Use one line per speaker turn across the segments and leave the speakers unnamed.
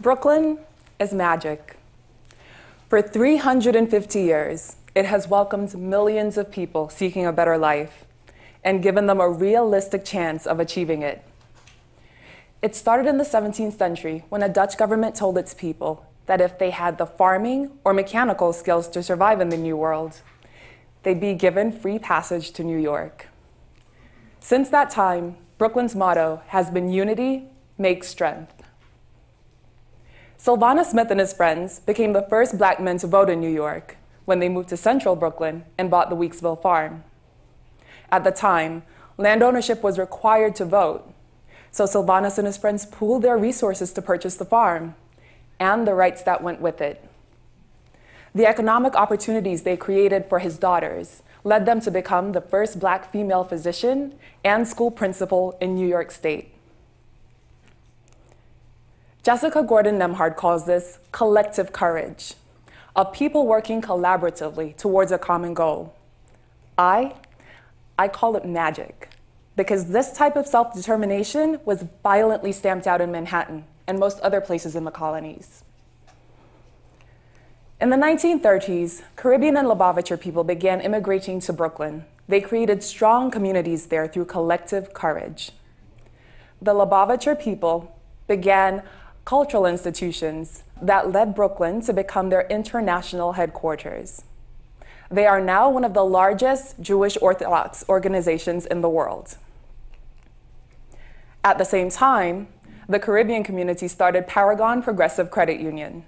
Brooklyn is magic. For 350 years, it has welcomed millions of people seeking a better life and given them a realistic chance of achieving it. It started in the 17th century when a Dutch government told its people that if they had the farming or mechanical skills to survive in the New World, they'd be given free passage to New York. Since that time, Brooklyn's motto has been unity makes strength. Sylvana Smith and his friends became the first Black men to vote in New York when they moved to central Brooklyn and bought the Weeksville farm. At the time, land ownership was required to vote, so Sylvanus and his friends pooled their resources to purchase the farm and the rights that went with it. The economic opportunities they created for his daughters led them to become the first Black female physician and school principal in New York State. Jessica Gordon Nemhard calls this collective courage, a people working collaboratively towards a common goal. I call it magic, because this type of self-determination was violently stamped out in Manhattan and most other places in the colonies. In the 1930s, Caribbean and Lubavitcher people began immigrating to Brooklyn. They created strong communities there through collective courage. The Lubavitcher people began cultural institutions that led Brooklyn to become their international headquarters. They are now one of the largest Jewish Orthodox organizations in the world. At the same time, the Caribbean community started Paragon Progressive Credit Union.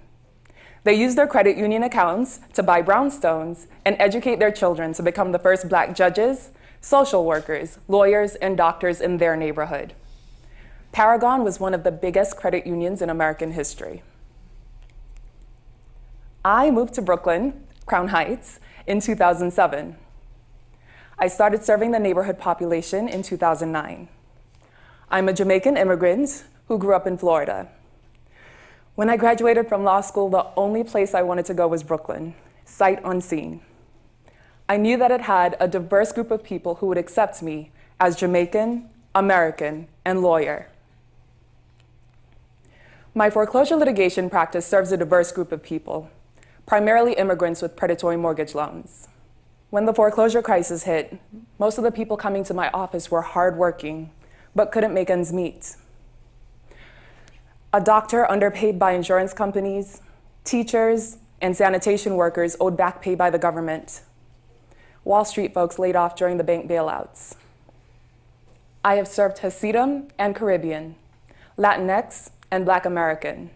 They used their credit union accounts to buy brownstones and educate their children to become the first Black judges, social workers, lawyers, and doctors in their neighborhood. Paragon was one of the biggest credit unions in American history. I moved to Brooklyn, Crown Heights, in 2007. I started serving the neighborhood population in 2009. I'm a Jamaican immigrant who grew up in Florida. When I graduated from law school, the only place I wanted to go was Brooklyn, sight unseen. I knew that it had a diverse group of people who would accept me as Jamaican, American, and lawyer. My foreclosure litigation practice serves a diverse group of people, primarily immigrants with predatory mortgage loans. When the foreclosure crisis hit, most of the people coming to my office were hardworking, but couldn't make ends meet. A doctor underpaid by insurance companies, teachers, and sanitation workers owed back pay by the government. Wall Street folks laid off during the bank bailouts. I have served Hasidim and Caribbean, Latinx, and Black American.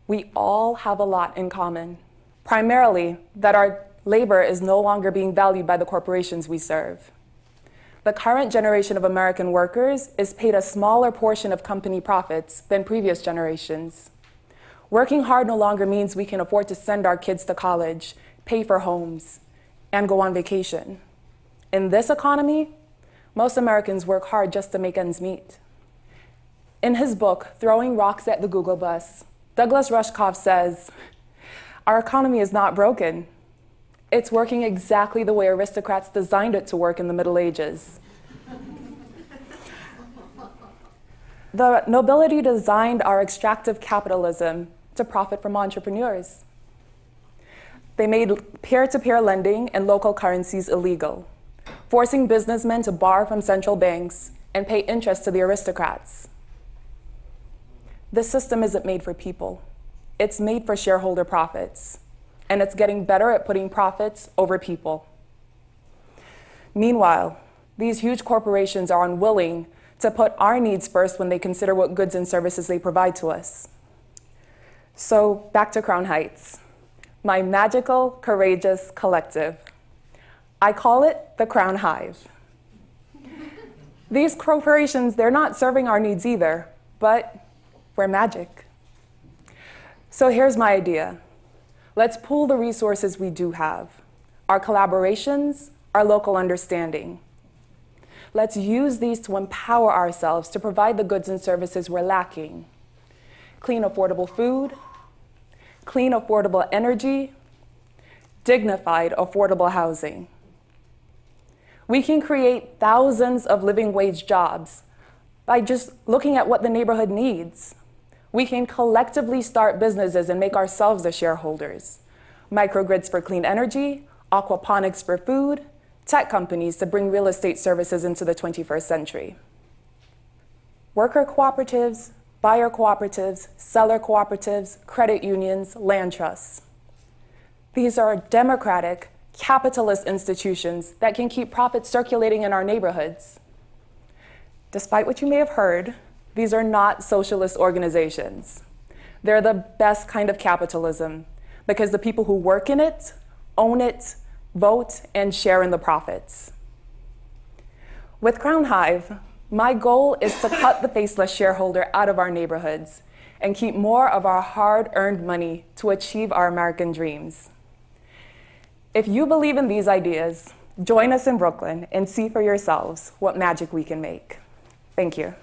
We all have a lot in common, primarily that our labor is no longer being valued by the corporations we serve. The current generation of American workers is paid a smaller portion of company profits than previous generations. Working hard no longer means we can afford to send our kids to college, pay for homes, and go on vacation. In this economy, most Americans work hard just to make ends meet. In his book, Throwing Rocks at the Google Bus, Douglas Rushkoff says, "Our economy is not broken. It's working exactly the way aristocrats designed it to work in the Middle Ages." The nobility designed our extractive capitalism to profit from entrepreneurs. They made peer-to-peer lending and local currencies illegal, forcing businessmen to borrow from central banks and pay interest to the aristocrats. This system isn't made for people. It's made for shareholder profits, and it's getting better at putting profits over people. Meanwhile, these huge corporations are unwilling to put our needs first when they consider what goods and services they provide to us. So back to Crown Heights, my magical, courageous collective. I call it the Crown Hive. These corporations, they're not serving our needs either, but we're magic. So here's my idea. Let's pool the resources we do have, our collaborations, our local understanding. Let's use these to empower ourselves to provide the goods and services we're lacking. Clean, affordable food, clean, affordable energy, dignified, affordable housing. We can create thousands of living wage jobs by just looking at what the neighborhood needs. We can collectively start businesses and make ourselves the shareholders. Microgrids for clean energy, aquaponics for food, tech companies to bring real estate services into the 21st century. Worker cooperatives, buyer cooperatives, seller cooperatives, credit unions, land trusts. These are democratic, capitalist institutions that can keep profits circulating in our neighborhoods. Despite what you may have heard, these are not socialist organizations. They're the best kind of capitalism because the people who work in it, own it, vote, and share in the profits. With Crown Hive, my goal is to cut the faceless shareholder out of our neighborhoods and keep more of our hard-earned money to achieve our American dreams. If you believe in these ideas, join us in Brooklyn and see for yourselves what magic we can make. Thank you.